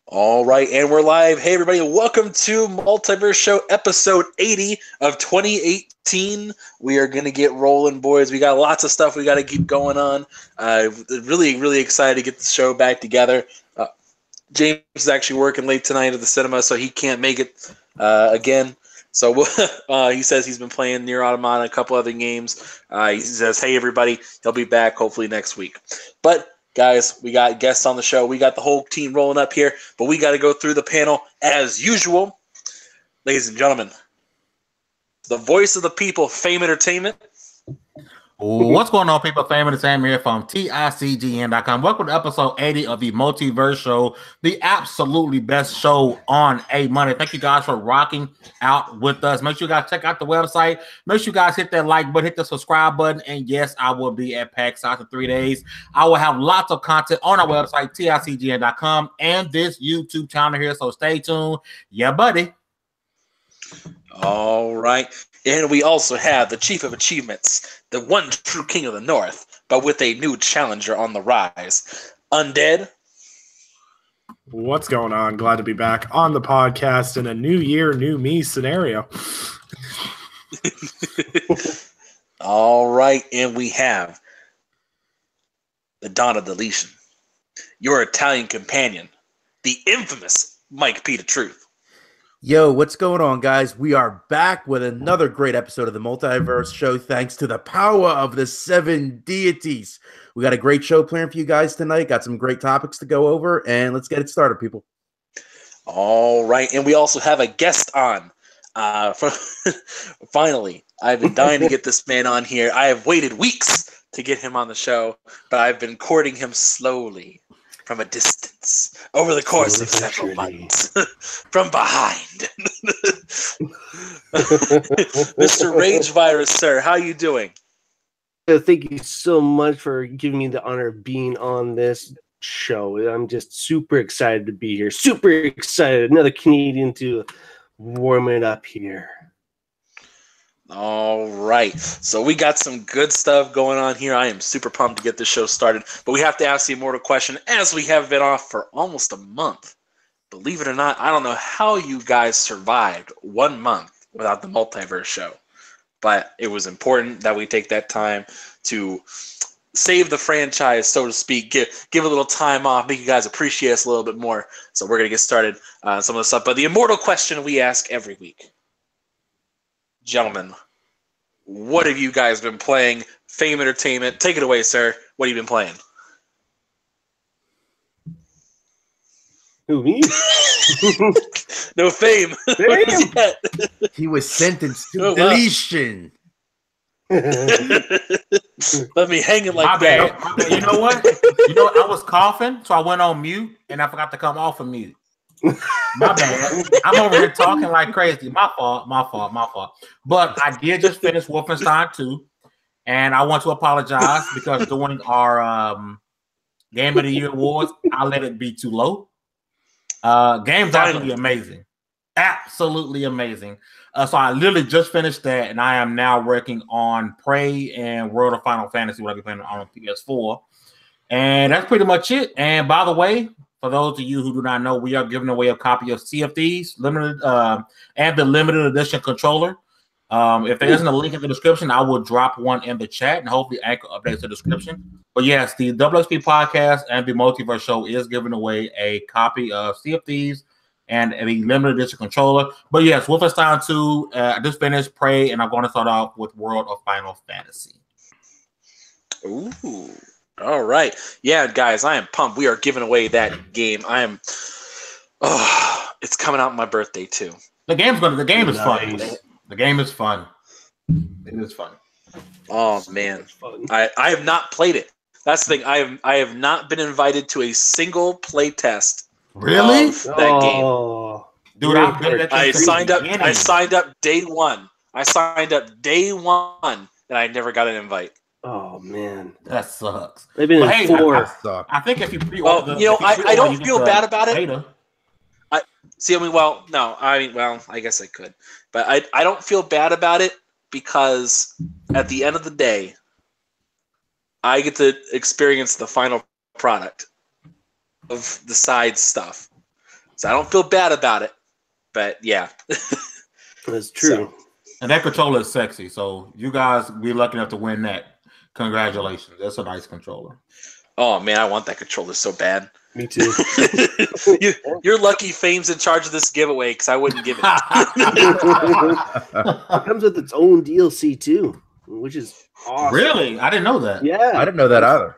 All right, and we're live. Hey, everybody, welcome to Multiverse Show episode 80 of 2018. We are going to get rolling, boys. We got lots of stuff we got to keep going on. Really excited to get the show back together. James is actually working late tonight at the cinema, so he can't make it again. So he says he's been playing Nier Automata and a couple other games. He says, hey, everybody, he'll be back hopefully next week. But guys, we got guests on the show. We got the whole team rolling up here, but we got to go through the panel as usual. Ladies and gentlemen, the voice of the people, Fame Entertainment. What's going on, people? Fame Entertainment here from TICGN.com. Welcome to episode 80 of the Multiverse Show, the absolutely best show on a Monday. Thank you guys for rocking out with us. Make sure you guys check out the website. Make sure you guys hit that like button, hit the subscribe button, and yes, I will be at PAX South in 3 days. I will have lots of content on our website, TICGN.com, and this YouTube channel here, so stay tuned. Yeah, buddy. All right. And we also have the Chief of Achievements, the one true king of the North, but with a new challenger on the rise. Undead. What's going on? Glad to be back on the podcast in a new year, new me scenario. All right. And we have the Dawn of Deletion, your Italian companion, the infamous Mike P. The Truth. Yo, what's going on, guys? We are back with another great episode of the Multiverse Show, thanks to the power of the 7 deities. We got a great show planned for you guys tonight. Got some great topics to go over, and let's get it started, people. All right, and we also have a guest on. Finally, I've been dying to get this man on here. I have waited weeks to get him on the show, but I've been courting him slowly. From a distance, over the course of several months, from behind. Mr. Rage Virus, sir, how you doing? Thank you so much for giving me the honor of being on this show. I'm just super excited to be here. Super excited. Another Canadian to warm it up here. All right. So we got some good stuff going on here. I am super pumped to get this show started. But we have to ask the immortal question, as we have been off for almost a month. Believe it or not, I don't know how you guys survived 1 month without the Multiverse Show. But it was important that we take that time to save the franchise, so to speak, give a little time off, make you guys appreciate us a little bit more. So we're going to get started on some of the stuff. But the immortal question we ask every week. Gentlemen, what have you guys been playing? Fame Entertainment, take it away, sir. What have you been playing? Who, me? No Fame. He was sentenced to deletion. Let me hang it like that. My bad. You know what? I was coughing, so I went on mute, and I forgot to come off of mute. My bad. I'm over here talking like crazy. My fault. But I did just finish Wolfenstein 2, and I want to apologize because during our Game of the Year awards, I let it be too low. Game's absolutely amazing. Absolutely amazing. So I literally just finished that, and I am now working on Prey and World of Final Fantasy, what I'll be playing on PS4. And that's pretty much it. And by the way, for those of you who do not know, we are giving away a copy of Sea of Thieves limited and the limited edition controller. If there isn't a link in the description, I will drop one in the chat, and hopefully Anchor updates the description. But yes, the WXP podcast and the Multiverse Show is giving away a copy of Sea of Thieves and a limited edition controller. But yes, Wolfenstein 2, I just finished Prey, and I'm going to start off with World of Final Fantasy. Ooh. All right. Yeah, guys, I am pumped. We are giving away that game. It's coming out on my birthday too. The game is fun. The game is fun. It is fun. Oh man. I have not played it. That's the thing. I have not been invited to a single play test. Really? Of that game. Dude, I signed up day one. And I never got an invite. Oh man, that sucks. They've been in 4. I think if you pre-order, I don't feel bad about it. I guess I could, but I don't feel bad about it because at the end of the day, I get to experience the final product of the side stuff. So I don't feel bad about it. But yeah. That's true. And that controller is sexy. So you guys be lucky enough to win that. Congratulations. That's a nice controller. Oh man, I want that controller so bad. Me too. You're lucky Fame's in charge of this giveaway because I wouldn't give it. It comes with its own DLC too, which is awesome. Really? I didn't know that. Yeah. I didn't know that either.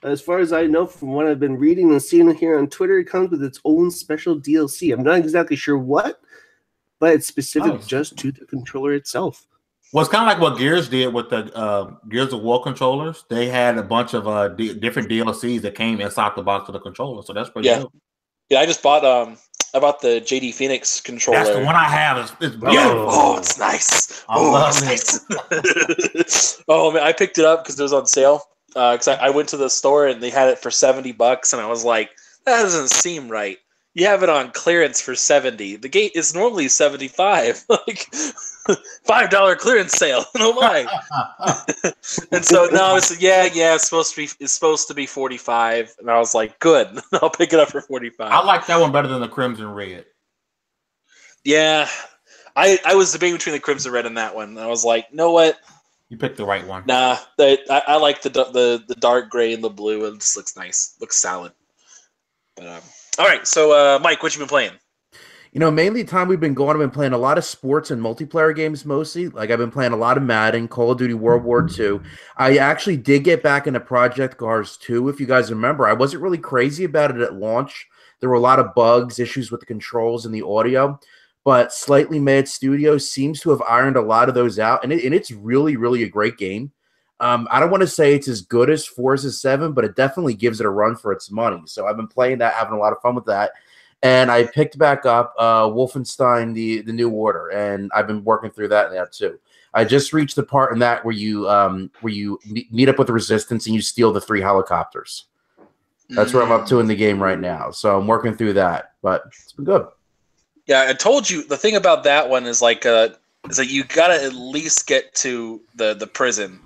As far as I know, from what I've been reading and seeing here on Twitter, it comes with its own special DLC. I'm not exactly sure what, but it's specific just to the controller itself. Well, it's kind of like what Gears did with the Gears of War controllers. They had a bunch of different DLCs that came inside the box of the controller, so that's pretty cool. Yeah, I just bought the JD Phoenix controller. That's the one I have. It's beautiful. Oh, it's nice. I love it. Nice. Oh man, I picked it up because it was on sale. Because I went to the store and they had it for $70, and I was like, that doesn't seem right. You have it on clearance for $70. The gate is normally $75. Like $5 clearance sale. No lie. And so now it's it's supposed to be $45, and I was like, good. I'll pick it up for $45. I like that one better than the Crimson Red. Yeah, I was debating between the Crimson Red and that one. And I was like, you know what? You picked the right one. Nah, I like the dark gray and the blue. It just looks nice. Looks solid. But all right, so Mike, what you been playing? You know, mainly the time we've been going, I've been playing a lot of sports and multiplayer games mostly. Like I've been playing a lot of Madden, Call of Duty World War II. I actually did get back into Project Cars 2, if you guys remember. I wasn't really crazy about it at launch. There were a lot of bugs, issues with the controls and the audio. But Slightly Mad Studios seems to have ironed a lot of those out, and it's really, really a great game. I don't want to say it's as good as Forza 7, but it definitely gives it a run for its money. So I've been playing that, having a lot of fun with that. And I picked back up Wolfenstein, the New Order, and I've been working through that now too. I just reached the part in that where you meet up with the Resistance and you steal the 3 helicopters. That's where I'm up to in the game right now. So I'm working through that, but it's been good. Yeah, I told you the thing about that one is like is that you gotta at least get to the prison,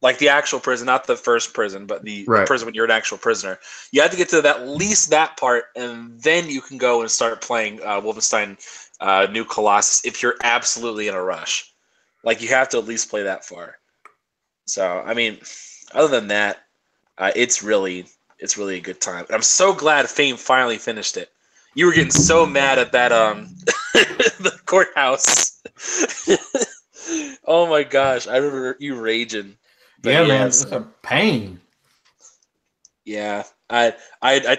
like the actual prison, not the first prison, but the prison when you're an actual prisoner. You have to get to at least that part, and then you can go and start playing Wolfenstein New Colossus if you're absolutely in a rush. Like you have to at least play that far. So I mean, other than that, it's really a good time. And I'm so glad Fame finally finished it. You were getting so mad at that the courthouse. Oh my gosh, I remember you raging. But yeah, man, it's a pain. Yeah, I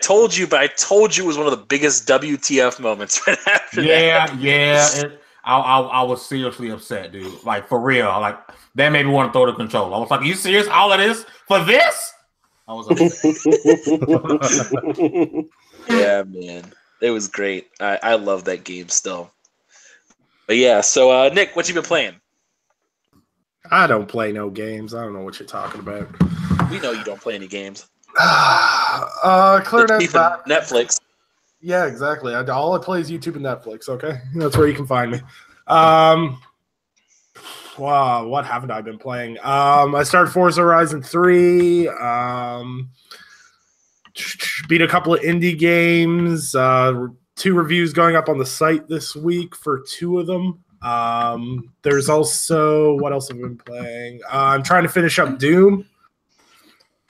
told you, but I told you it was one of the biggest WTF moments right after that. Yeah. I was seriously upset, dude. Like for real. Like that made me want to throw the controller. I was like, "Are you serious? All of this for this?" I was upset. Yeah, man. It was great. I love that game still. But yeah, so Nick, what you been playing? I don't play no games. I don't know what you're talking about. We know you don't play any games. Clear Netflix. Yeah, exactly. All I play is YouTube and Netflix, okay? That's where you can find me. Wow, what haven't I been playing? I started Forza Horizon 3. Beat a couple of indie games. 2 reviews going up on the site this week for 2 of them. There's also, what else have I been playing? I'm trying to finish up Doom.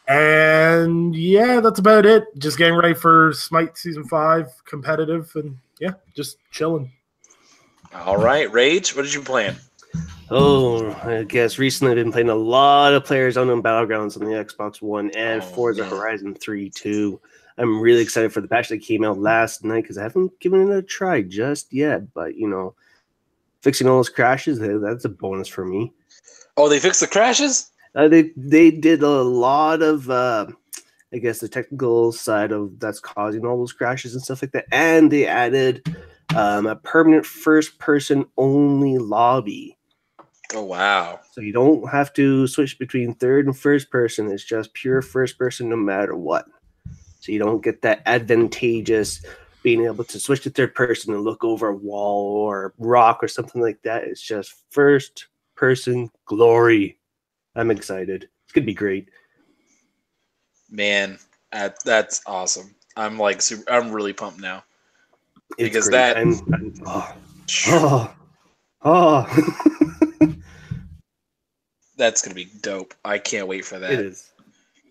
And yeah, that's about it. Just getting ready for Smite Season 5 competitive, and yeah, just chilling. All right, Rage, what did you playing? Oh, I guess recently I've been playing a lot of PlayerUnknown's Battlegrounds on the Xbox One and Forza Horizon 3 too. I'm really excited for the patch that came out last night because I haven't given it a try just yet. But, you know, fixing all those crashes, that's a bonus for me. Oh, they fixed the crashes? They did a lot of, I guess, the technical side of that's causing all those crashes and stuff like that. And they added a permanent first-person only lobby. Oh, wow. So you don't have to switch between third and first person. It's just pure first person no matter what. So you don't get that advantageous being able to switch to third person and look over a wall or rock or something like that. It's just first person glory. I'm excited. It's going to be great. Man, that's awesome. I'm really pumped now. Because great. that's gonna be dope. I can't wait for that. It is.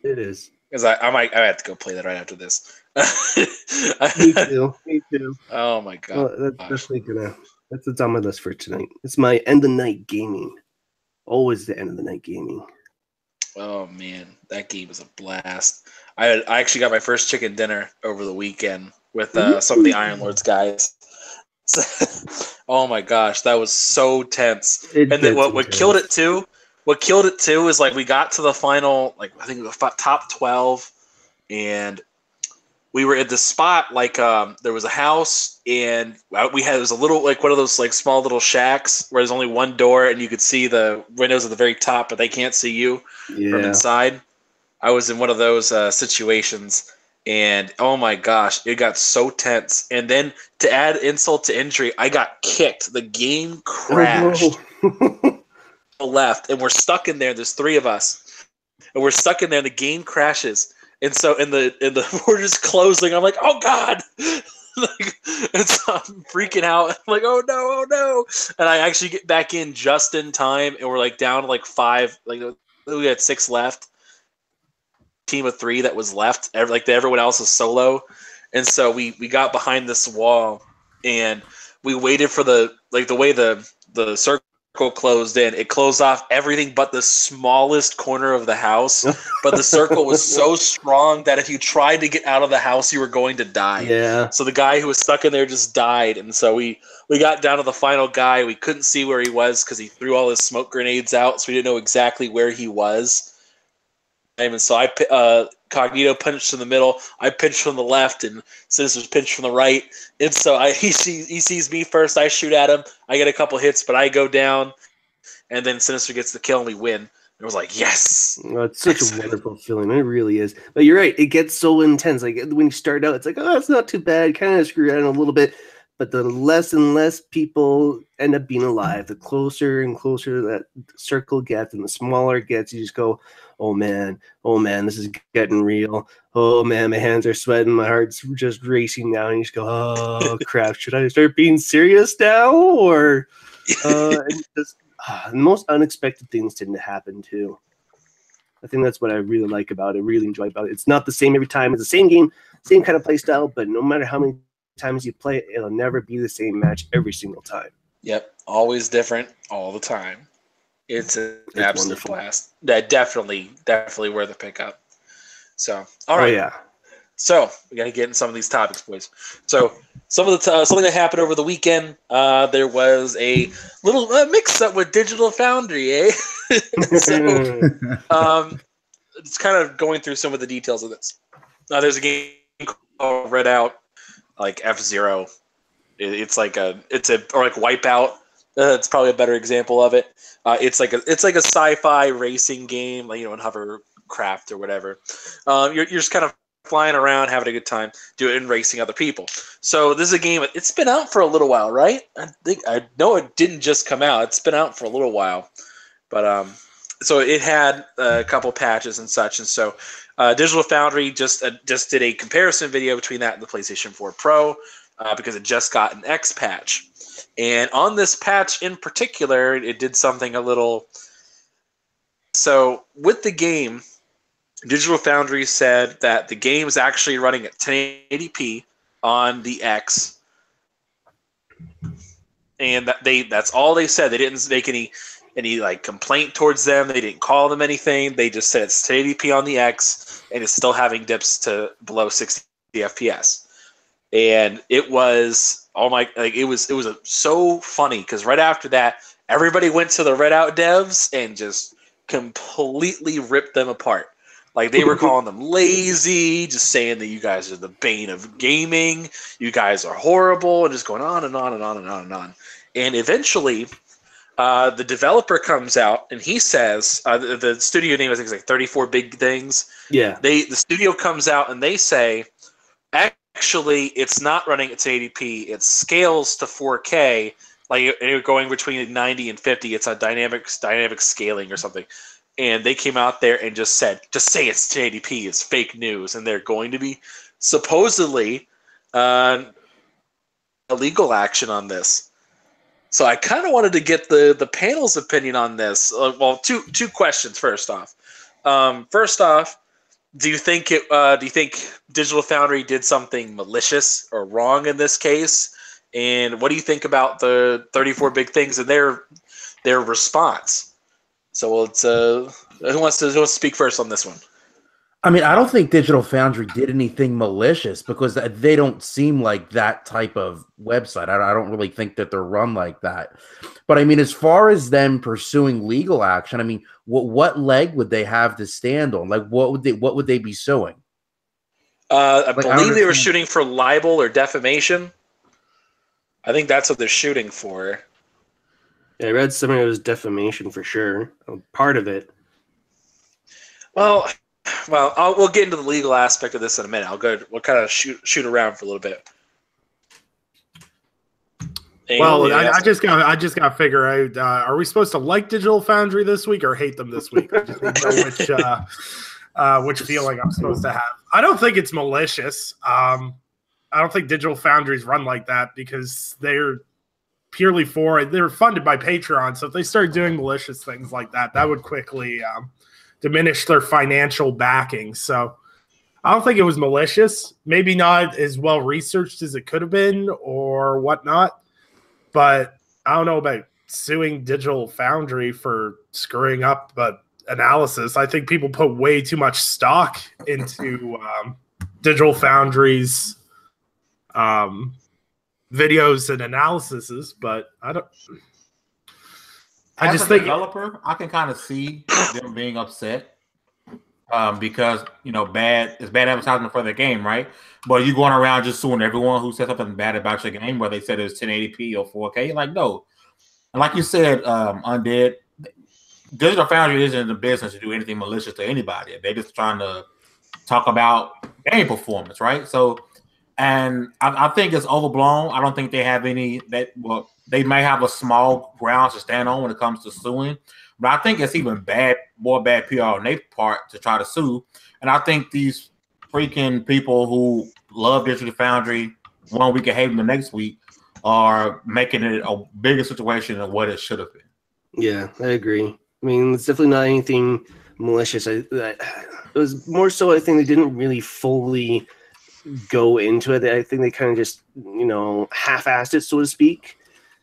It is. Because I have to go play that right after this. Me too. Me too. Oh my god. Well, that's definitely gonna. That's what's on my list for tonight. It's my end of the night gaming. Always the end of the night gaming. Oh man, that game was a blast. I actually got my first chicken dinner over the weekend with some of the Iron Lords guys. Oh my gosh, that was so tense. And then what killed it too? What killed it too is like we got to the final, like I think the top 12, and we were at the spot like there was a house, and it was a little like one of those like small little shacks where there's only one door and you could see the windows at the very top, but they can't see you from inside. I was in one of those situations, and oh my gosh, it got so tense. And then to add insult to injury, I got kicked. The game crashed. Left, and we're stuck in there. There's 3 of us, and we're stuck in there. And the game crashes, and so in the we're just closing. I'm like, oh god, and so I'm freaking out. I'm like, oh no, and I actually get back in just in time, and we're like down to like 5. Like we had 6 left. Team of 3 that was left. Everyone else is solo, and so we got behind this wall, and we waited for the way the circle closed in. It closed off everything but the smallest corner of the house, but the circle was so strong that if you tried to get out of the house, you were going to die. Yeah. So the guy who was stuck in there just died, and so we got down to the final guy. We couldn't see where he was because he threw all his smoke grenades out, so we didn't know exactly where he was. And so Cognito punched in the middle. I pinched from the left, and Sinister's pinched from the right. And so he sees me first. I shoot at him. I get a couple hits, but I go down, and then Sinister gets the kill, and we win. And I was like, yes! Oh, it's such a wonderful feeling. It really is. But you're right. It gets so intense. Like when you start out, it's like, oh, it's not too bad. Kind of screw around a little bit. But the less and less people end up being alive, the closer and closer that circle gets, and the smaller it gets, you just go, oh man, this is getting real. Oh man, my hands are sweating, my heart's just racing now, and you just go, oh crap, should I start being serious now? Or and just, the most unexpected things tend to happen too. I think that's what I really like about it, really enjoy about it. It's not the same every time. It's the same game, same kind of play style, but no matter how many times you play it, it'll never be the same match every single time. Yep, always different all the time. It's an absolute blast. That definitely worth a pickup. So, all right. Oh, yeah. So we got to get in some of these topics, boys. So some of the something that happened over the weekend. There was a little mix-up with Digital Foundry, eh? So it's kind of going through some of the details of this. There's a game called Red Out, like F-Zero. It's like Wipeout. It's probably a better example of it. It's like a sci-fi racing game, like in hovercraft or whatever. You're just kind of flying around, having a good time, doing and racing other people. So this is a game. It's been out for a little while, right? I know it didn't just come out. It's been out for a little while, but so it had a couple patches and such, and so Digital Foundry just did a comparison video between that and the PlayStation 4 Pro because it just got an X patch. And on this patch in particular, it did something a little... So with the game, Digital Foundry said that the game is actually running at 1080p on the X. And that's all they said. They didn't make any like complaint towards them. They didn't call them anything. They just said it's 1080p on the X, and it's still having dips to below 60 FPS. And it was it was so funny because right after that, everybody went to the Red Out devs and just completely ripped them apart. Like they were calling them lazy, just saying that you guys are the bane of gaming, you guys are horrible, and just going on and on and on and on and on. And eventually, the developer comes out and he says, the studio name I think is like 34 Big Things. Yeah. The studio comes out and they say, actually, it's not running at 1080p. It scales to 4K, like you're going between 90 and 50. It's a dynamic scaling or something. And they came out there and just say it's 1080p is fake news, and they're going to be supposedly legal action on this. So I kind of wanted to get the panel's opinion on this. Well, two questions. First off, do you think Digital Foundry did something malicious or wrong in this case? And what do you think about the 34 Big Things and their response? So it's who wants to speak first on this one? I mean, I don't think Digital Foundry did anything malicious because they don't seem like that type of website. I don't really think that they're run like that. But I mean, as far as them pursuing legal action, I mean, what leg would they have to stand on? Like, what would they be suing? I believe they were shooting for libel or defamation. I think that's what they're shooting for. Yeah, I read something that was defamation for sure. Part of it. Well, we'll get into the legal aspect of this in a minute. We'll kind of shoot around for a little bit. Well, I just got to figure out: are we supposed to like Digital Foundry this week or hate them this week? I just need to know which feeling I'm supposed to have. I don't think it's malicious. I don't think Digital Foundry's run like that because they're purely they're funded by Patreon. So if they start doing malicious things like that, that would quickly diminish their financial backing. So I don't think it was malicious. Maybe not as well researched as it could have been or whatnot. But I don't know about suing Digital Foundry for screwing up analysis. I think people put way too much stock into Digital Foundry's videos and analyses, but I don't. As a developer, I can kind of see them being upset because bad advertisement for their game, right? But you going around just suing everyone who said something bad about your game, where they said it was 1080p or 4K. Like, no. And like you said, Undead, Digital Foundry isn't in the business to do anything malicious to anybody. They're just trying to talk about game performance, right? So, and I think it's overblown. I don't think they have any they may have a small grounds to stand on when it comes to suing, but I think it's even more bad PR on their part to try to sue. And I think these freaking people who love Digital Foundry 1 week and hate them the next week are making it a bigger situation than what it should have been. Yeah, I agree. I mean, it's definitely not anything malicious. It was more so, I think they didn't really fully go into it. I think they kind of just, half-assed it, so to speak.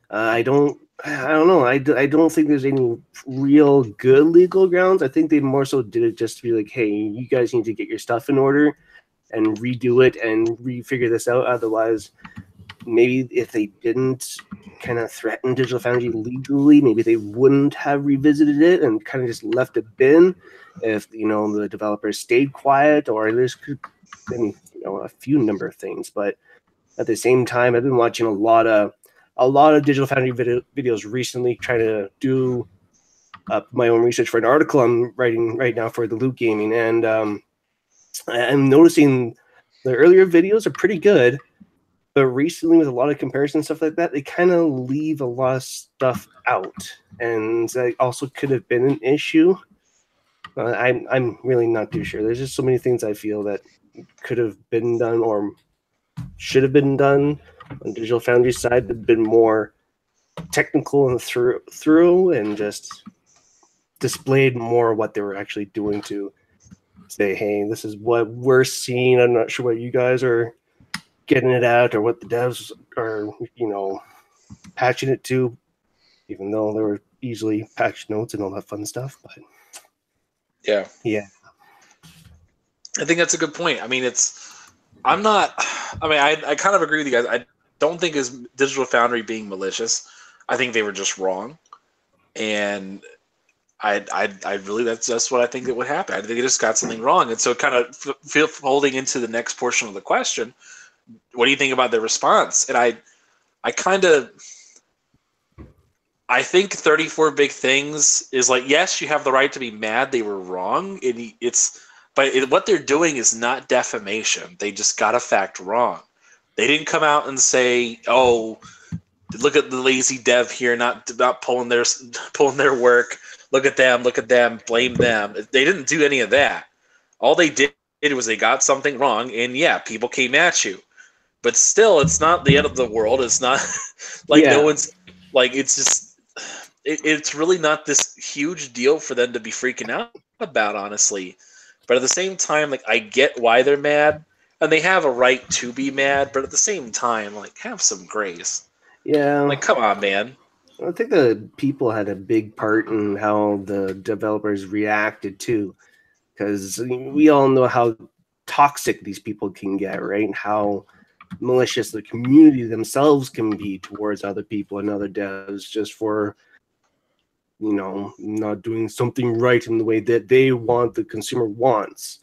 I don't know. I don't think there's any real good legal grounds. I think they more so did it just to be like, hey, you guys need to get your stuff in order and redo it and refigure this out. Otherwise, maybe if they didn't kind of threaten Digital Foundry legally, maybe they wouldn't have revisited it and kind of just left it bin. If the developers stayed quiet, or there's been a few number of things. But at the same time, I've been watching a lot of Digital Foundry videos recently, trying to do my own research for an article I'm writing right now for the Loot Gaming, and I'm noticing the earlier videos are pretty good, but recently with a lot of comparison stuff like that, they kind of leave a lot of stuff out, and that also could have been an issue. I'm really not too sure. There's just so many things I feel that could have been done or should have been done on Digital Foundry's side, have been more technical and through and just displayed more what they were actually doing to say, hey, this is what we're seeing. I'm not sure what you guys are getting it at or what the devs are, patching it to, even though there were easily patch notes and all that fun stuff. But yeah. I think that's a good point. I mean, I kind of agree with you guys. I don't think it's Digital Foundry being malicious. I think they were just wrong, and I really that's what I think that would happen. I think they just got something wrong, and so kind of folding into the next portion of the question. What do you think about their response? And I think 34 Big Things is like, yes, you have the right to be mad they were wrong, but what they're doing is not defamation. They just got a fact wrong. They didn't come out and say, "Oh, look at the lazy dev here, not pulling their work. Look at them, blame them." They didn't do any of that. All they did was they got something wrong, and yeah, people came at you. but still, it's not the end of the world. It's not like no one's like. It's just it's really not this huge deal for them to be freaking out about, honestly. But at the same time, like I get why they're mad, and they have a right to be mad. But at the same time, like have some grace. Yeah, like come on, man. I think the people had a big part in how the developers reacted too, because we all know how toxic these people can get, right? And how malicious the community themselves can be towards other people and other devs just for, not doing something right in the way that they want, the consumer wants.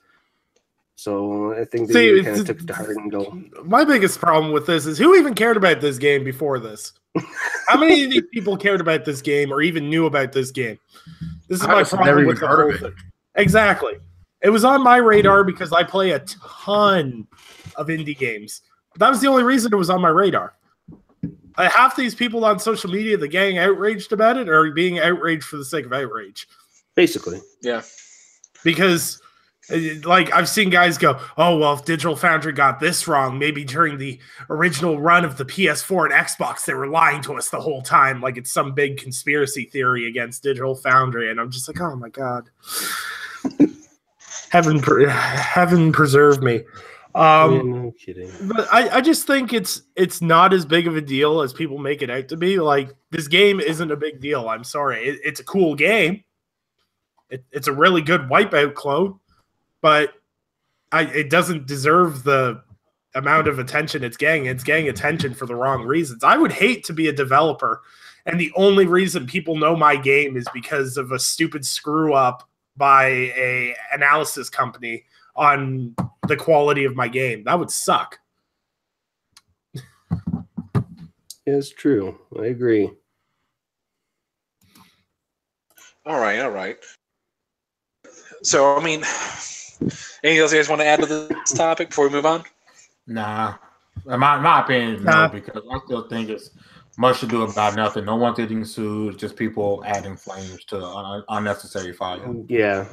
So I think they kind of took it to heart and go. My biggest problem with this is who even cared about this game before this? How many of these people cared about this game or even knew about this game? This is my problem with the whole thing. Exactly. It was on my radar because I play a ton of indie games. That was the only reason it was on my radar. Half these people on social media, the gang outraged about it, are being outraged for the sake of outrage. Basically. Yeah. Because, like, I've seen guys go, oh, well, if Digital Foundry got this wrong, maybe during the original run of the PS4 and Xbox, they were lying to us the whole time. Like, it's some big conspiracy theory against Digital Foundry. And I'm just like, oh, my God. Heaven preserve me. No kidding. But I just think it's not as big of a deal as people make it out to be. Like, this game isn't a big deal. I'm sorry. It's a cool game. It's a really good Wipeout clone, but it doesn't deserve the amount of attention it's getting. It's getting attention for the wrong reasons. I would hate to be a developer, and the only reason people know my game is because of a stupid screw up by a analysis company on the quality of my game. That would suck. It's true. I agree. All right. So, I mean, anything else you guys want to add to this topic before we move on? Nah. In my opinion, no, because I still think it's much to do about nothing. No one's getting sued, just people adding flames to unnecessary fire. Yeah,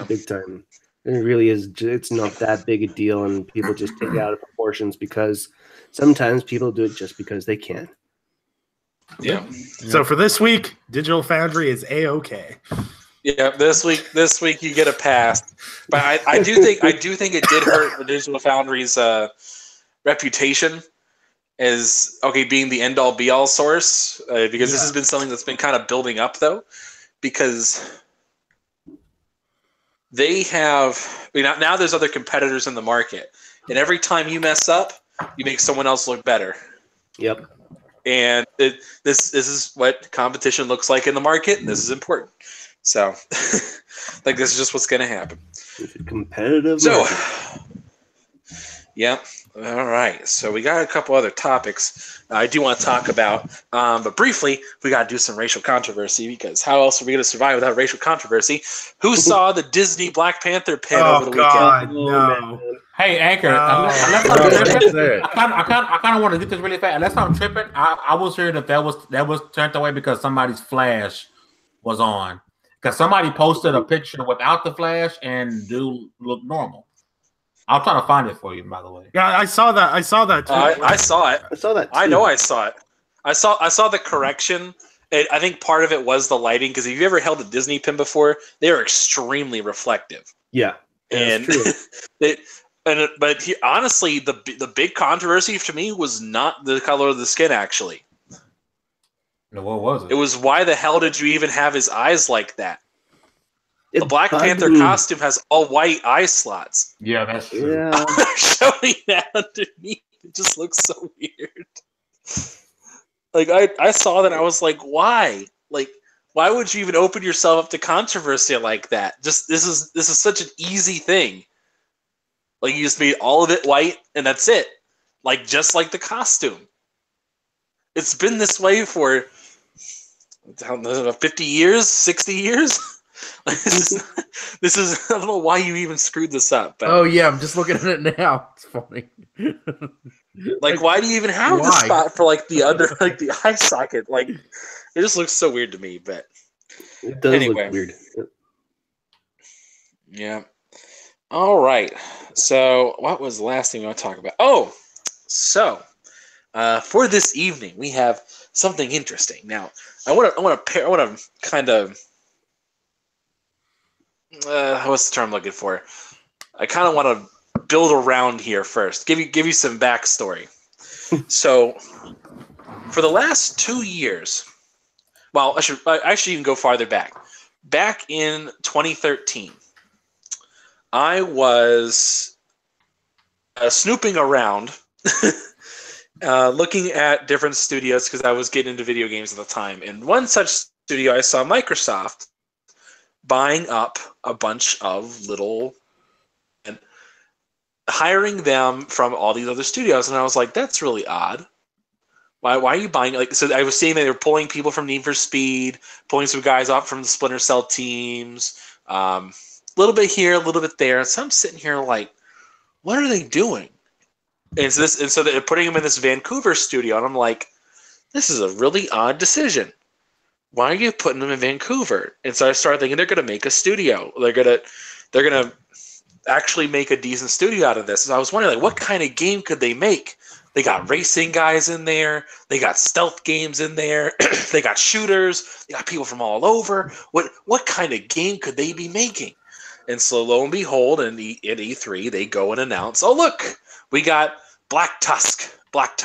big time. It really is. It's not that big a deal, and people just take it out of proportions because sometimes people do it just because they can. Yeah. So for this week, Digital Foundry is A-OK. Yeah, this week you get a pass, but I do think it did hurt the Digital Foundry's reputation as being the end all be all source because this has been something that's been kind of building up though, because they have now there's other competitors in the market, and every time you mess up, you make someone else look better. Yep. And this is what competition looks like in the market, and this is important. So, like, this is just what's going to happen. Competitive. So, yeah. All right. So we got a couple other topics I do want to talk about, but briefly, we got to do some racial controversy because how else are we going to survive without racial controversy? Who saw the Disney Black Panther pin over the weekend? No. Hey, Anchor. Unless I'm tripping, I kind of want to get this really fast. Unless I'm tripping, I was hearing that was turned away because somebody's flash was on. Because somebody posted a picture without the flash and do look normal. I'll try to find it for you, by the way. Yeah, I saw that. I saw that too. I saw it. I saw that too. I know I saw it. I saw the correction. I think part of it was the lighting, because if you've ever held a Disney pin before, they are extremely reflective. Yeah. And honestly, the big controversy to me was not the color of the skin, actually. No, what was it? It was why the hell did you even have his eyes like that? The Black Panther costume has all white eye slots. Yeah, that's true. Yeah. Showing that underneath, it just looks so weird. Like I saw that, I was like, why? Like, why would you even open yourself up to controversy like that? Just this is such an easy thing. Like, you just made all of it white and that's it. Like, just like the costume. It's been this way for 50 years, 60 years. This is I don't know why you even screwed this up. But, oh yeah, I'm just looking at it now. It's funny. Like, why do you even have the spot for like the eye socket? Like, it just looks so weird to me. But it does look weird. Yeah. All right. So, what was the last thing we want to talk about? Oh, So, for this evening, we have something interesting. Now, I want to kind of what's the term I'm looking for? I kind of want to build around here first. Give you some backstory. So, for the last 2 years, well, I should even go farther back. Back in 2013, I was snooping around, looking at different studios because I was getting into video games at the time. And one such studio, I saw Microsoft buying up a bunch of little and hiring them from all these other studios. And I was like, that's really odd. Why are you buying? Like, so I was seeing that they were pulling people from Need for Speed, pulling some guys off from the Splinter Cell teams, a little bit here, a little bit there. And so I'm sitting here like, what are they doing? And so they're putting them in this Vancouver studio, and I'm like, this is a really odd decision. Why are you putting them in Vancouver? And so I started thinking they're going to make a studio. They're gonna actually make a decent studio out of this. And I was wondering, like, what kind of game could they make? They got racing guys in there. They got stealth games in there. They got shooters. They got people from all over. What kind of game could they be making? And so lo and behold, at E3, they go and announce, oh, look, we got Black Tusk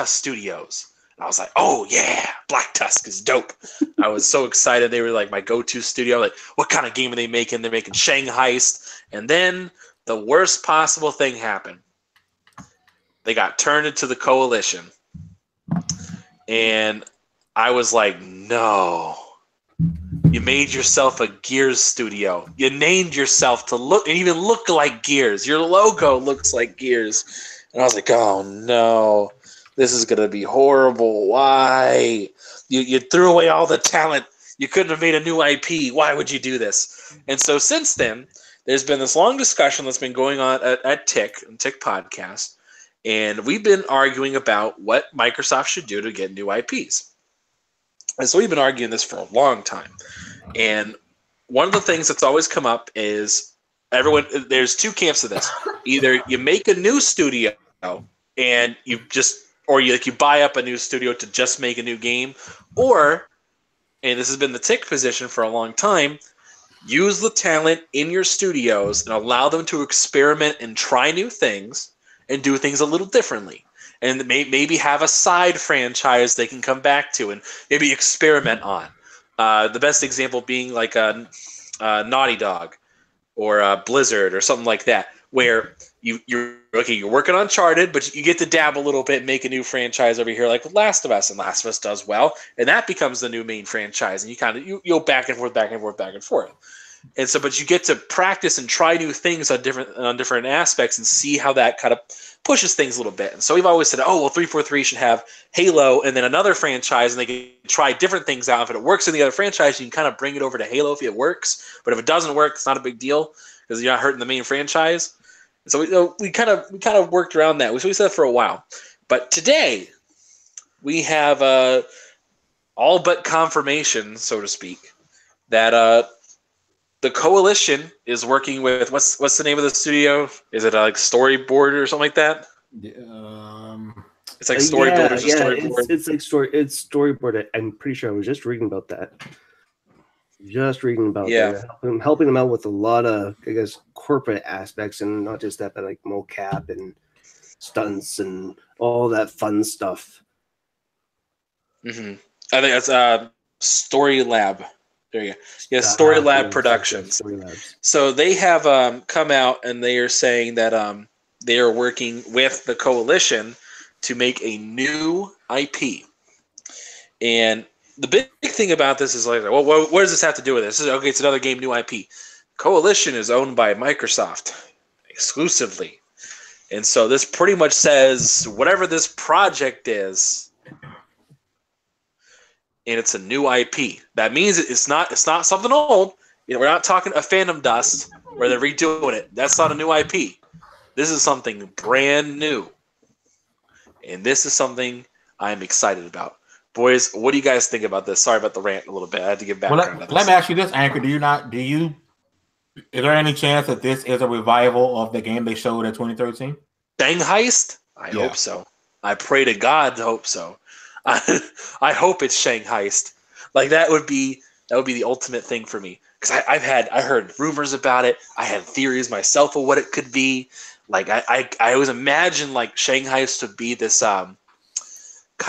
Studios. And I was like, oh, yeah, Black Tusk is dope. I was so excited. They were like my go-to studio. Like, what kind of game are they making? They're making Shanghaiist. And then the worst possible thing happened. They got turned into the Coalition. And I was like, no. You made yourself a Gears studio. You named yourself to look and even look like Gears. Your logo looks like Gears. And I was like, oh, no. This is going to be horrible. Why? You threw away all the talent. You couldn't have made a new IP. Why would you do this? And so since then, there's been this long discussion that's been going on at Tick Podcast. And we've been arguing about what Microsoft should do to get new IPs. And so we've been arguing this for a long time. And one of the things that's always come up is there's two camps of this. Either you make a new studio and you buy up a new studio to just make a new game, or, and this has been the Tick position for a long time, use the talent in your studios and allow them to experiment and try new things and do things a little differently. And maybe have a side franchise they can come back to and maybe experiment on. The best example being like a Naughty Dog or a Blizzard or something like that, where you're working on Uncharted, but you get to dab a little bit and make a new franchise over here, like with Last of Us, and Last of Us does well, and that becomes the new main franchise, and you go back and forth. And so, but you get to practice and try new things on different aspects and see how that kind of pushes things a little bit. And so we've always said, oh, well, 343 should have Halo and then another franchise, and they can try different things out. If it works in the other franchise, you can kind of bring it over to Halo if it works. But if it doesn't work, it's not a big deal because you're not hurting the main franchise. And so we kind of worked around that. So we said that for a while. But today we have all but confirmation, so to speak, that the Coalition is working with what's the name of the studio? Is it like Storyboard or something like that? It's like Storyboard or Storyboard. It's like Storyboard. I'm pretty sure I was just reading about that. Helping them out with a lot of, I guess, corporate aspects, and not just that, but like mocap and stunts and all that fun stuff. Mm-hmm. I think that's Story Lab. There you go. Yeah, Story Lab Productions. So they have come out and they are saying that they are working with the Coalition to make a new IP. And the big thing about this is like, well, what does this have to do with this? Okay, it's another game, new IP. Coalition is owned by Microsoft exclusively. And so this pretty much says whatever this project is, and it's a new IP. That means it's not something old. You know, we're not talking a Phantom Dust where they're redoing it. That's not a new IP. This is something brand new. And this is something I'm excited about. Boys, what do you guys think about this? Sorry about the rant a little bit. I had to give background. Well, let me ask you this, Anchor. Is there any chance that this is a revival of the game they showed in 2013? Shanghaiist? I hope so. I pray to God to hope so. I hope it's Shanghaiist. Like that would be the ultimate thing for me. Because I heard rumors about it. I had theories myself of what it could be. Like I always imagine like Shanghaiist to be this kind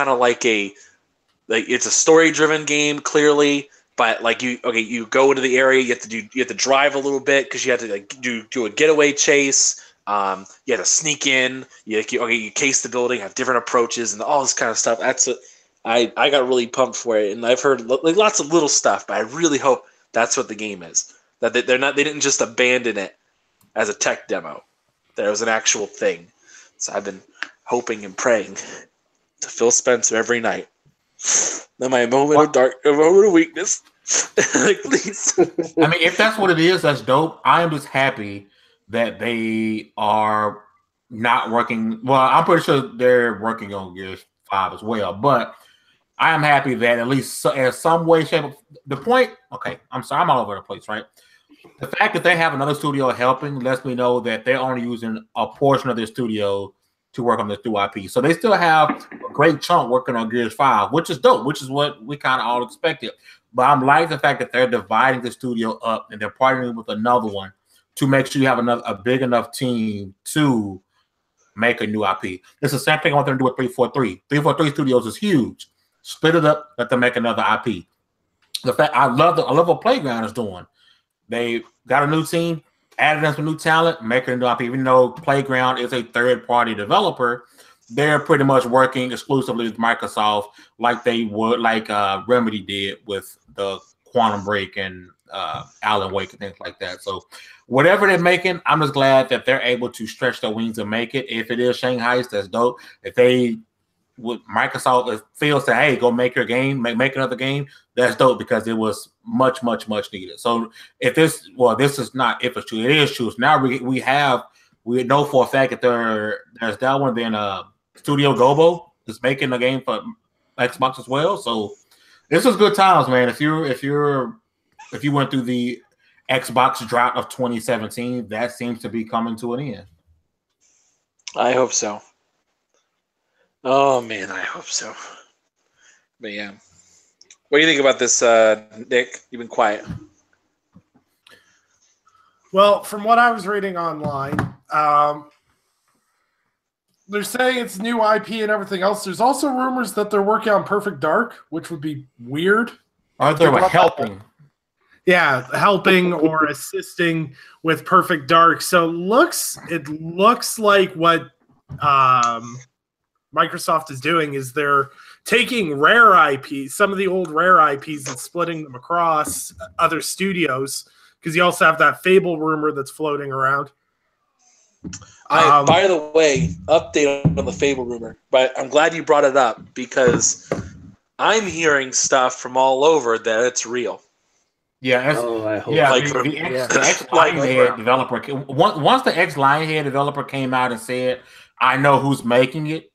of like it's a story driven game clearly. But like you go into the area, you have to drive a little bit because you have to like do a getaway chase. You have to sneak in. You case the building, have different approaches, and all this kind of stuff. I got really pumped for it, and I've heard like lots of little stuff. But I really hope that's what the game is. That they didn't just abandon it as a tech demo. That it was an actual thing. So I've been hoping and praying to Phil Spencer every night. Then my moment of weakness. Like, please. I mean, if that's what it is, that's dope. I am just happy that they are not working. Well, I'm pretty sure they're working on Gears 5 as well. But I am happy that at least in some way, shape, the point. Okay, I'm sorry, I'm all over the place, right? The fact that they have another studio helping lets me know that they're only using a portion of their studio to work on this new IP. So they still have a great chunk working on Gears 5, which is dope, which is what we kind of all expected. But I'm like the fact that they're dividing the studio up and they're partnering with another one to make sure you have a big enough team to make a new IP. It's the same thing I want them to do with 343. 343 Studios is huge. Split it up, let them make another IP. The fact I love what Playground is doing. They got a new team, added in some new talent, making a new IP. Even though Playground is a third-party developer, they're pretty much working exclusively with Microsoft, like they would, like Remedy did with the Quantum Break and Alan Wake and things like that. So whatever they're making, I'm just glad that they're able to stretch their wings and make it. If it is Shanghaiist, that's dope. If they with Microsoft, if Phil say, "Hey, go make your game, make another game," that's dope because it was much needed. So if this is not if it's true, it is true. So now we know for a fact that there's that one. Then Studio Gobo is making a game for Xbox as well. So this is good times, man. If you went through the Xbox drought of 2017, that seems to be coming to an end. I hope so. Oh man, I hope so. But yeah, what do you think about this, Nick? You've been quiet. Well, from what I was reading online, they're saying it's new IP and everything else. There's also rumors that they're working on Perfect Dark, which would be weird. Aren't they helping? Yeah, helping or assisting with Perfect Dark. So it looks like what Microsoft is doing is they're taking rare IPs, some of the old rare IPs, and splitting them across other studios. Because you also have that Fable rumor that's floating around. By the way, update on the Fable rumor. But I'm glad you brought it up because I'm hearing stuff from all over that it's real. Yeah, I hope. Yeah, the ex-Lionhead developer. Once the ex-Lionhead developer came out and said, "I know who's making it,"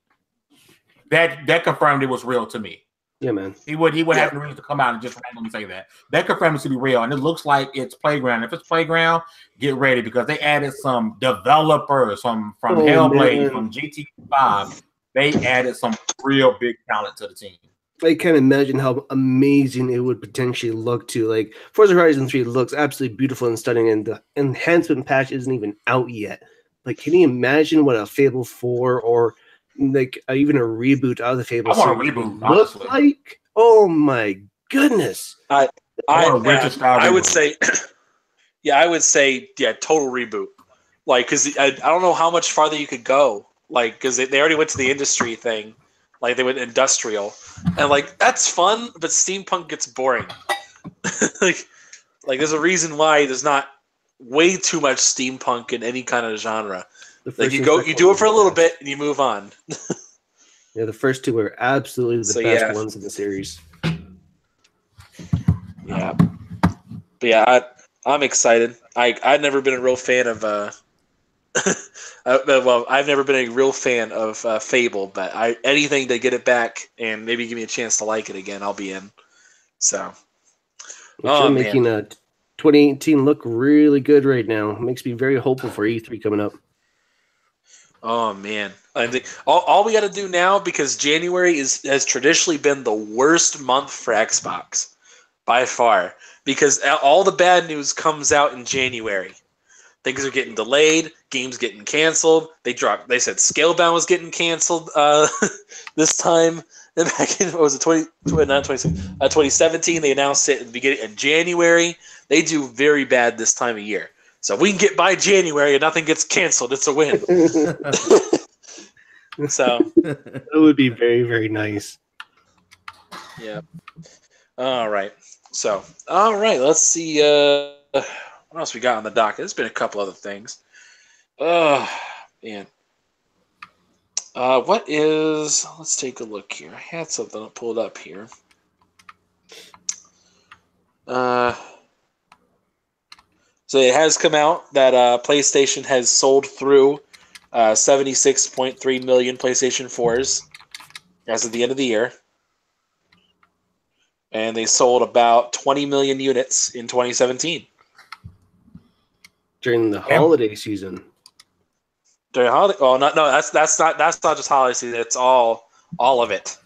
that confirmed it was real to me. Yeah, man. He would have the reason to come out and just randomly say that. That confirmed it to be real, and it looks like it's Playground. If it's Playground, get ready because they added some developers from Hellblade, from GT5. They added some real big talent to the team. I can't imagine how amazing it would potentially look too. Like Forza Horizon 3 looks absolutely beautiful and stunning, and the enhancement patch isn't even out yet. Like, can you imagine what a Fable 4 or like even a reboot of the Fable series look like? Oh my goodness! I would say, total reboot. Like, because I don't know how much farther you could go. Like, because they already went to the industry thing. Like, they went industrial. And, like, that's fun, but steampunk gets boring. like, there's a reason why there's not way too much steampunk in any kind of genre. Like, you do it for a little bit, and you move on. Yeah, the first two were absolutely the best ones in the series. Yeah. But yeah, I'm excited. I've never been a real fan of I've never been a real fan of Fable, but anything to get it back and maybe give me a chance to like it again, I'll be in. So, you're making 2018 look really good right now. It makes me very hopeful for E3 coming up. Oh man, I think all we got to do now, because January has traditionally been the worst month for Xbox by far, because all the bad news comes out in January. Things are getting delayed, games getting canceled. They said Scalebound was getting canceled this time. And back in, what was it, 2017? They announced it at the beginning of January. They do very bad this time of year. So if we can get by January and nothing gets canceled, it's a win. So that would be very, very nice. Yeah. All right. So, let's see what else we got on the docket. There's been a couple other things. Man. Let's take a look here. I had something pulled up here. So it has come out that PlayStation has sold through 76.3 million PlayStation 4s as of the end of the year. And they sold about 20 million units in 2017. During the holiday season. During holiday? Oh, no, that's not just holiday season. It's all of it.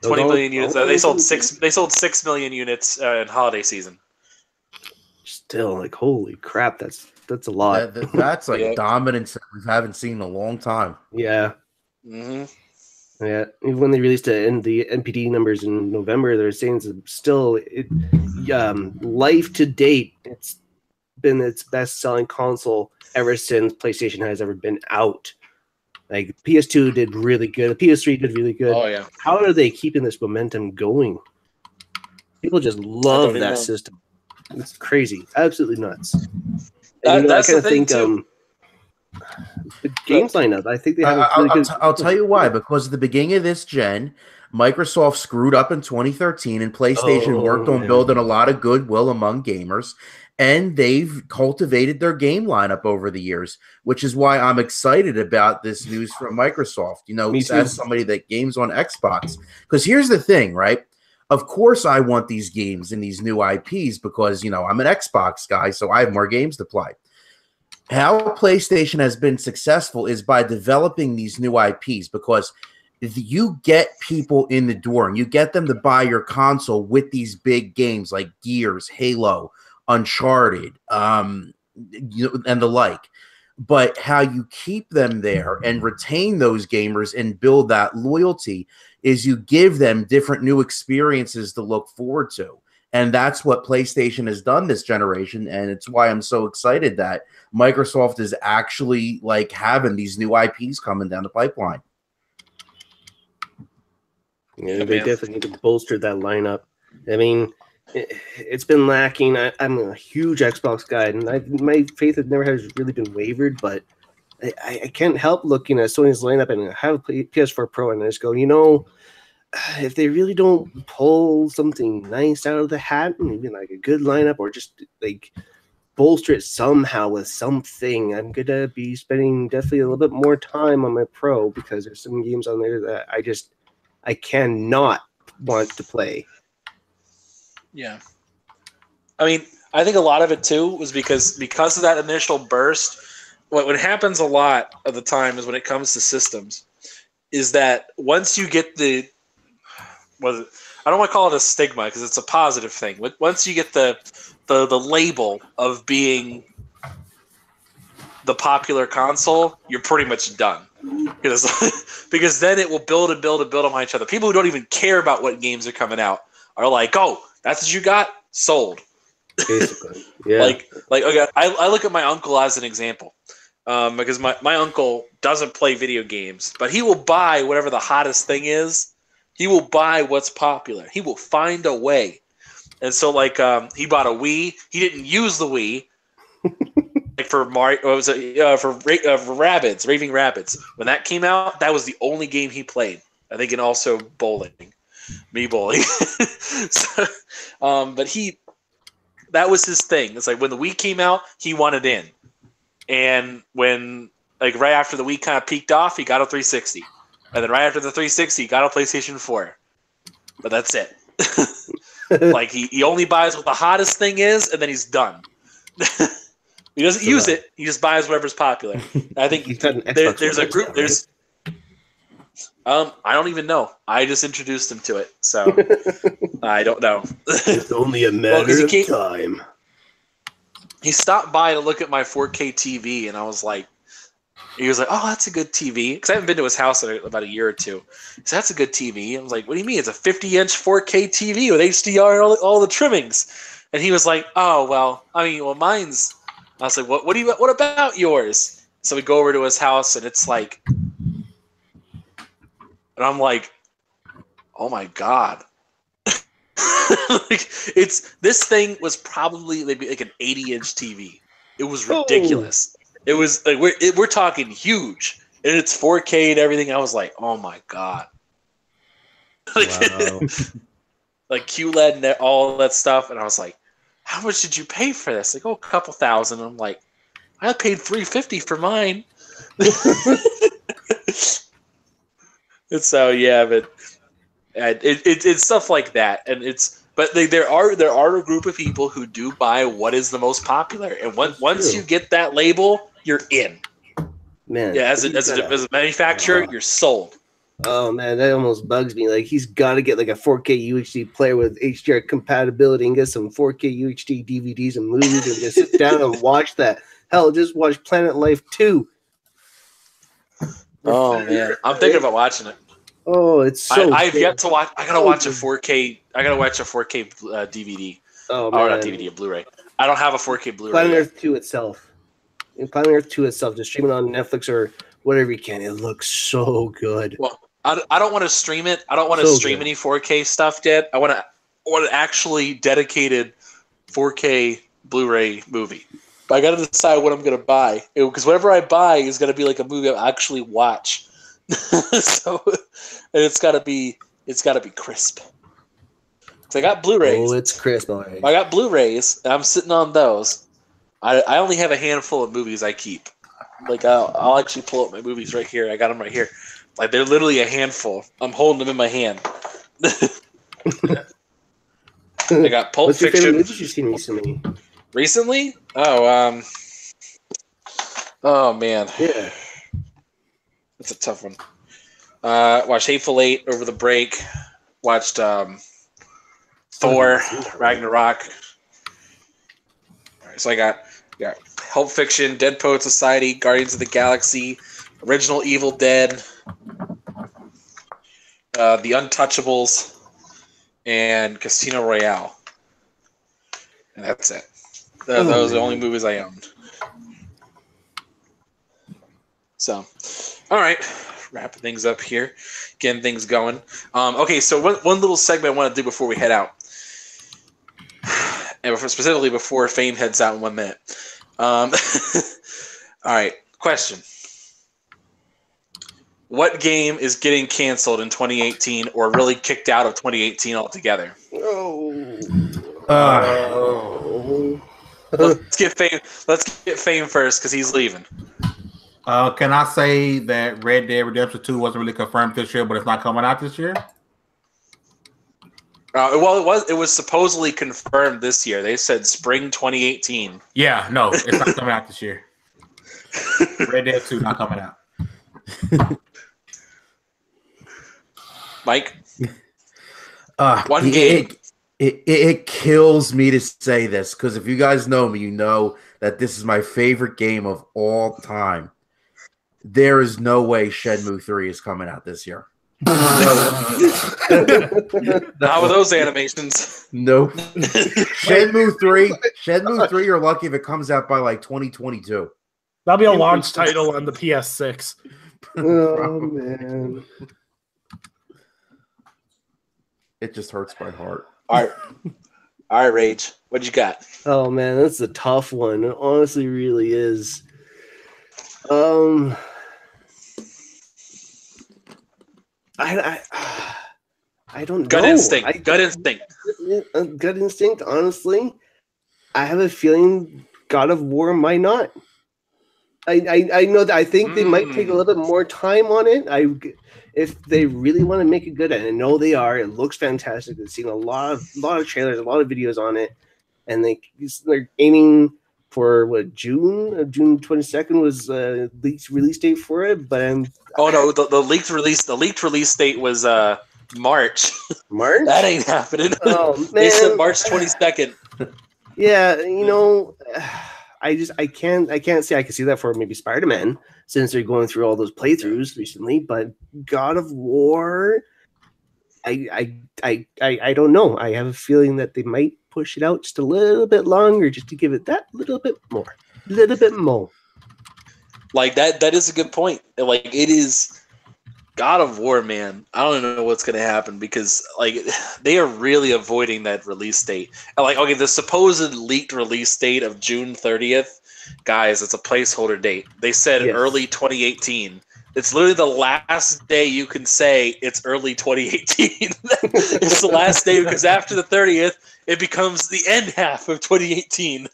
20 million units. They sold 6 million units in holiday season. Still, like, holy crap, that's a lot. That's like dominance that we haven't seen in a long time. Yeah. Mm-hmm. Yeah, even when they released the NPD numbers in November, they're saying it's still life to date. It's been its best-selling console ever since PlayStation has ever been out. Like PS2 did really good, PS3 did really good. Oh yeah. How are they keeping this momentum going? People just love that system. It's crazy, absolutely nuts. And, that's I the thing think, the games lineup, I think they have. I'll tell you why. Because at the beginning of this gen, Microsoft screwed up in 2013, and PlayStation worked on building a lot of goodwill among gamers, and they've cultivated their game lineup over the years, which is why I'm excited about this news from Microsoft. You know, as somebody that games on Xbox, because here's the thing, right? Of course, I want these games and these new IPs because, you know, I'm an Xbox guy, so I have more games to play. How PlayStation has been successful is by developing these new IPs, because if you get people in the door and you get them to buy your console with these big games like Gears, Halo, Uncharted, and the like. But how you keep them there and retain those gamers and build that loyalty is you give them different new experiences to look forward to. And that's what PlayStation has done this generation, and it's why I'm so excited that Microsoft is actually like having these new IPs coming down the pipeline. Yeah, they definitely need to bolster that lineup. I mean, it's been lacking. I'm a huge Xbox guy, and my faith has never really been wavered, but I can't help looking at Sony's lineup and I have a PS4 Pro, and I just go, you know, if they really don't pull something nice out of the hat, maybe like a good lineup, or just like bolster it somehow with something, I'm gonna be spending definitely a little bit more time on my Pro, because there's some games on there that I cannot want to play. Yeah. I mean, I think a lot of it too was because of that initial burst. What happens a lot of the time is when it comes to systems is that once you get I don't want to call it a stigma because it's a positive thing. Once you get the label of being the popular console, you're pretty much done. Because then it will build on each other. People who don't even care about what games are coming out are like, oh, that's what you got? Sold. Basically, yeah. Like okay, I look at my uncle as an example. Because my uncle doesn't play video games, but he will buy whatever the hottest thing is. He will buy what's popular. He will find a way. And so, like, he bought a Wii. He didn't use the Wii. Like for Mario, for Rabbids, Raving Rabbids. When that came out, that was the only game he played. I think, and also bowling, me bowling. So, but that was his thing. It's like when the Wii came out, he wanted in. And when, like, right after the Wii kind of peaked off, he got a 360. And then right after the 360, he got a PlayStation 4. But that's it. Like, he only buys what the hottest thing is, and then he's done. He doesn't use it. He just buys whatever's popular. I think there's a group. I don't even know. I just introduced him to it, so I don't know. It's only a matter of time. He stopped by to look at my 4K TV, and I was like, he was like, "Oh, that's a good TV." Because I haven't been to his house in about a year or two. So that's a good TV. I was like, "What do you mean? It's a 50-inch 4K TV with HDR and all the trimmings." And he was like, "Oh, well, I mean, well, mine's." I was like, "What about yours?" So we go over to his house, and it's like, and I'm like, "Oh my god!" Like, this thing was probably like an 80-inch TV. It was ridiculous. It was like we're talking huge, and it's 4K and everything. I was like, "Oh my god!" Like, Wow. like QLED and all that stuff, and I was like, "How much did you pay for this?" Like, "Oh, a couple thousand." I'm like, "I paid $350 for mine." And so yeah, but it's stuff like that, and but there are a group of people who do buy what is the most popular, and once you get that label, you're in. Man, yeah, as a manufacturer, you're sold. Oh man, that almost bugs me. Like, he's got to get like a 4K UHD player with HDR compatibility and get some 4K UHD DVDs and movies and just sit down and watch that. Hell, just watch Planet Life 2. Oh man, I'm thinking about watching it. Oh, it's so. I've yet to watch. I gotta watch a 4K. I gotta watch a 4K DVD. Oh man, or not DVD, a Blu-ray. I don't have a 4K Blu-ray. Planet Earth 2 itself. Planet Earth 2 itself, just stream it on Netflix or whatever you can. It looks so good. Well, I don't want to stream it. I don't want to stream any 4K stuff yet. I want an actually dedicated 4K Blu-ray movie. But I got to decide what I'm going to buy, because whatever I buy is going to be like a movie I actually watch. So, and it's got to be crisp. So I got Blu-rays. Oh, it's crisp, all right. I got Blu-rays, and I'm sitting on those. I only have a handful of movies I keep. Like, I'll actually pull up my movies right here. I got them right here. Like, they're literally a handful. I'm holding them in my hand. I got Pulp What's your Fiction. favorite movies you've seen recently? Recently? Oh man. Yeah. That's a tough one. Watched Hateful Eight over the break. Watched Thor, Ragnarok. All right, so I got Pulp Fiction, Dead Poet Society, Guardians of the Galaxy, Original Evil Dead, The Untouchables, and Casino Royale. And that's it. Those are the only movies I owned. So, all right, wrapping things up here, getting things going. Okay, so one little segment I want to do before we head out, and specifically before Fame heads out in 1 minute. All right, question. What game is getting canceled in 2018 or really kicked out of 2018 altogether? Let's get Fame first, because he's leaving. Can I say that Red Dead Redemption 2 wasn't really confirmed this year, but it's not coming out this year? Well, it was supposedly confirmed this year. They said spring 2018. Yeah, no, it's not coming out this year. Red Dead 2 not coming out. Mike? One game. It kills me to say this, because if you guys know me, you know that this is my favorite game of all time. There is no way Shenmue 3 is coming out this year. Not with those animations. Nope. Shenmue 3, you're lucky if it comes out by like 2022. That'll be a launch title on the PS6. Oh, man. It just hurts my heart. All right, Rage. What you got? Oh, man, that's a tough one. It honestly really is. I don't know. Gut instinct. Gut instinct, honestly. I have a feeling God of War might not. I know that I think they might take a little bit more time on it. If they really want to make it good, and I know they are, it looks fantastic. I've seen a lot of trailers, a lot of videos on it, and they're aiming for what June 22nd was leaked release date for it, but oh no, the leaked release date was March. March. That ain't happening. Oh man, they said March 22nd. Yeah, you know, I can't say I can see that for maybe Spider-Man since they're going through all those playthroughs recently, but God of War, I don't know. I have a feeling that they might push it out just a little bit longer, just to give it that little bit more. Like that is a good point. Like it is God of War, man. I don't know what's gonna happen because like they are really avoiding that release date. And like, okay, the supposed leaked release date of June 30th, guys, it's a placeholder date. They said early 2018. It's literally the last day you can say it's early 2018. It's the last day because after the 30th, it becomes the end half of 2018.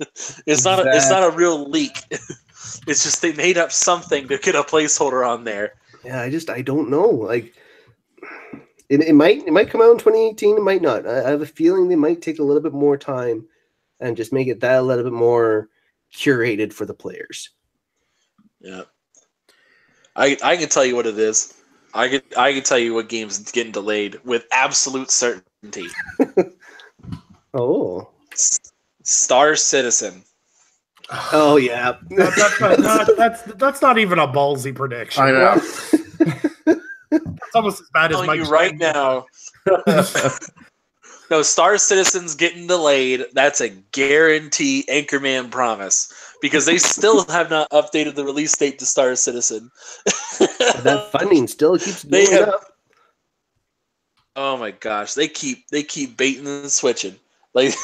It's not a real leak. It's just they made up something to get a placeholder on there. Yeah, I don't know. Like it might come out in 2018, it might not. I have a feeling they might take a little bit more time and just make it that a little bit more curated for the players. Yeah. I can tell you what it is. I can tell you what game's getting delayed with absolute certainty. Oh. Star Citizen. Oh yeah. That's not even a ballsy prediction. I know. It's almost as bad as Mike. Right now. No, Star Citizen's getting delayed. That's a guarantee Anchorman promise. Because they still have not updated the release date to Star Citizen. That funding still keeps going up. Oh my gosh, they keep baiting and switching. Like,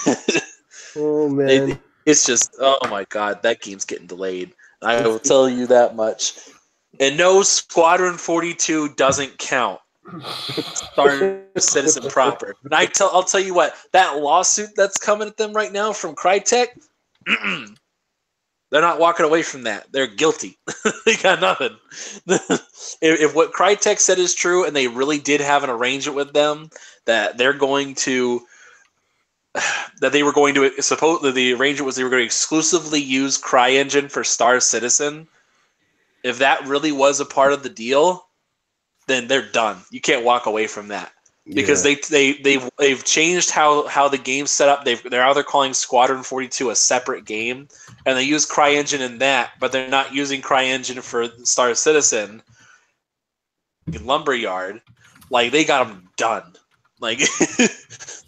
oh man, it's just oh my god, that game's getting delayed. I will tell you that much. And no, Squadron 42 doesn't count. Star Citizen proper. And I'll tell you what, that lawsuit that's coming at them right now from Crytek. They're not walking away from that. They're guilty. They got nothing. If what Crytek said is true, and they really did have an arrangement with them that they're going to, that they were going to suppose that the arrangement was they were going to exclusively use CryEngine for Star Citizen. If that really was a part of the deal, then they're done. You can't walk away from that. Because they've changed how the game's set up. They're now calling Squadron 42 a separate game, and they use CryEngine in that, but they're not using CryEngine for Star Citizen. Lumberyard, like they got them done. Like,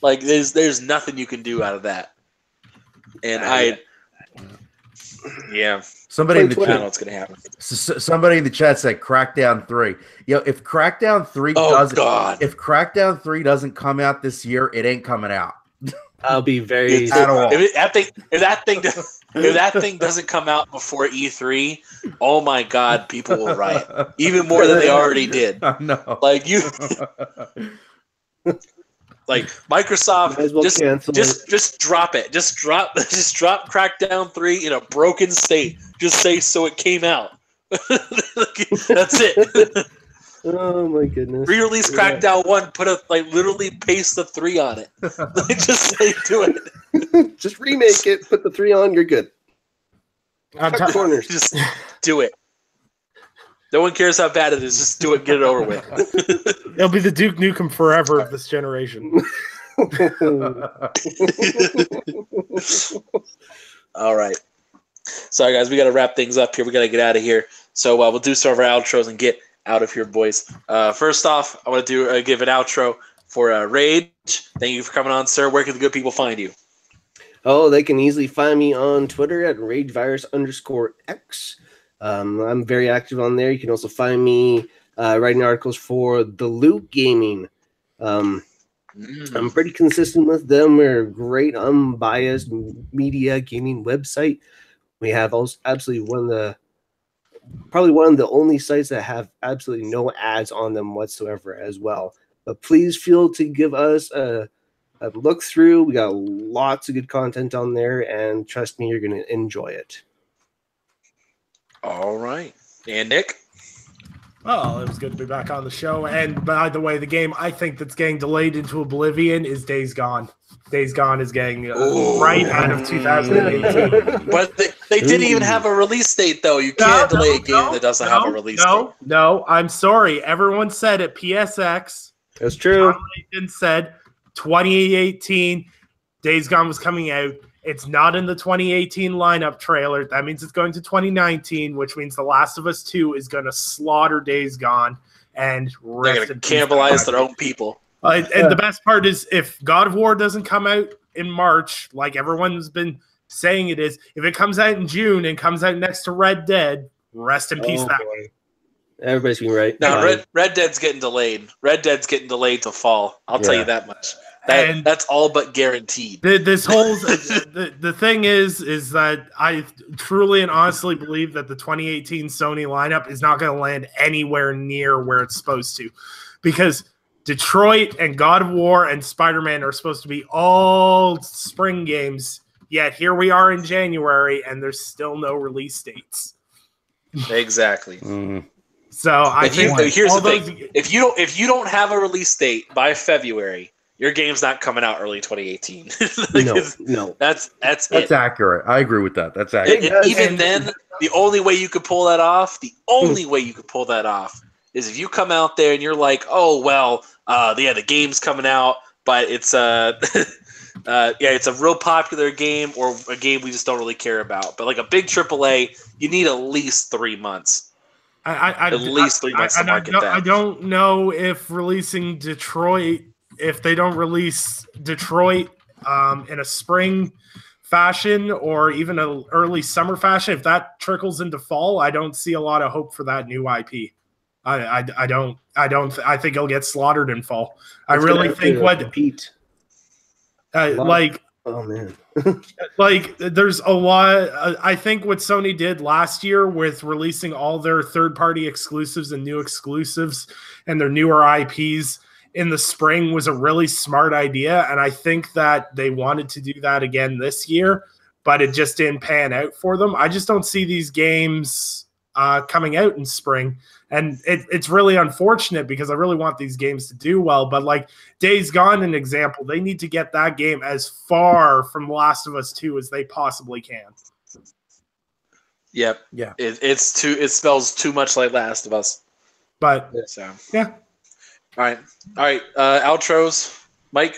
like there's nothing you can do out of that. And Somebody in the I don't know chat. what's gonna happen. Somebody in the chat said Crackdown 3. Yo, if Crackdown 3 doesn't come out this year, it ain't coming out. I'll be very at all. If that thing doesn't come out before E3, oh my god, people will riot even more than they already did. I know. Like you, like Microsoft, just drop it. Just drop Crackdown 3 in a broken state. Just say so it came out. That's it. Oh my goodness. Re-release Crackdown 1. Literally paste the 3 on it. Just say do it. Just remake it. Put the 3 on. You're good. Cut corners. Just do it. No one cares how bad it is. Just do it. Get it over with. It'll be the Duke Nukem forever of this generation. All right. Sorry, guys. We got to wrap things up here. We got to get out of here. So we'll do some of our outros and get out of here, boys. First off, I want to give an outro for Rage. Thank you for coming on, sir. Where can the good people find you? Oh, they can easily find me on Twitter at RageVirus_X. I'm very active on there. You can also find me writing articles for The Loot Gaming. I'm pretty consistent with them. We're a great, unbiased media gaming website. We have absolutely probably one of the only sites that have absolutely no ads on them whatsoever as well. But please feel to give us a look through. We got lots of good content on there, and trust me, you're going to enjoy it. All right. And Nick? Oh, it was good to be back on the show. And by the way, the game I think that's getting delayed into oblivion is Days Gone. Days Gone is getting right out of 2018. But They didn't even have a release date, though. You can't delay a game that doesn't have a release date. No, I'm sorry. Everyone said at PSX. That's true. John said 2018 Days Gone was coming out. It's not in the 2018 lineup trailer. That means it's going to 2019, which means The Last of Us 2 is going to slaughter Days Gone and they're going to cannibalize their own people. And the best part is if God of War doesn't come out in March, like everyone's been saying it is, if it comes out in June and comes out next to Red Dead, rest in peace. That boy. Everybody's being right. No, Red Dead's getting delayed. Red Dead's getting delayed to fall. I'll tell you that much. That's all but guaranteed. This whole the thing is that I truly and honestly believe that the 2018 Sony lineup is not going to land anywhere near where it's supposed to, because Detroit and God of War and Spider-Man are supposed to be all spring games. Yet here we are in January and there's still no release dates. Exactly. So here's the thing: if you don't have a release date by February, your game's not coming out early 2018. No. That's accurate. I agree with that. That's accurate. Even then, the only way you could pull that off, is if you come out there and you're like, oh well, the game's coming out, but it's it's a real popular game or a game we just don't really care about. But like a big AAA, you need at least 3 months. At least 3 months to market that. I don't know if releasing Detroit. If they don't release Detroit in a spring fashion or even an early summer fashion, if that trickles into fall, I don't see a lot of hope for that new IP. I think it'll get slaughtered in fall. I really think Pete. Oh man. There's a lot. I think what Sony did last year with releasing all their third-party exclusives and new exclusives and their newer IPs in the spring was a really smart idea, and I think that they wanted to do that again this year, but it just didn't pan out for them. I just don't see these games coming out in spring, and it's really unfortunate because I really want these games to do well, but like Days Gone, an example, they need to get that game as far from Last of Us 2 as they possibly can. Yep. Yeah. It smells too much like Last of Us. But yeah. All right. Outros, Mike.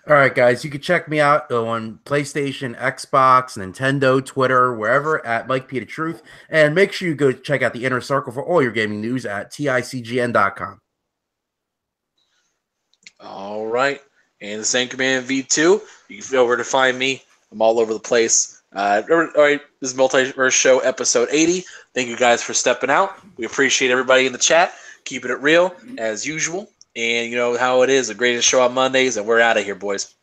All right, guys. You can check me out on PlayStation, Xbox, Nintendo, Twitter, wherever at Mike P. The Truth. And make sure you go check out the Inner Circle for all your gaming news at TICGN.com. All right. And the same command V2. You can feel where to find me. I'm all over the place. All right. This is Multiverse Show episode 80. Thank you guys for stepping out. We appreciate everybody in the chat. Keeping it real as usual, and you know how it is, the greatest show on Mondays, and we're out of here, boys.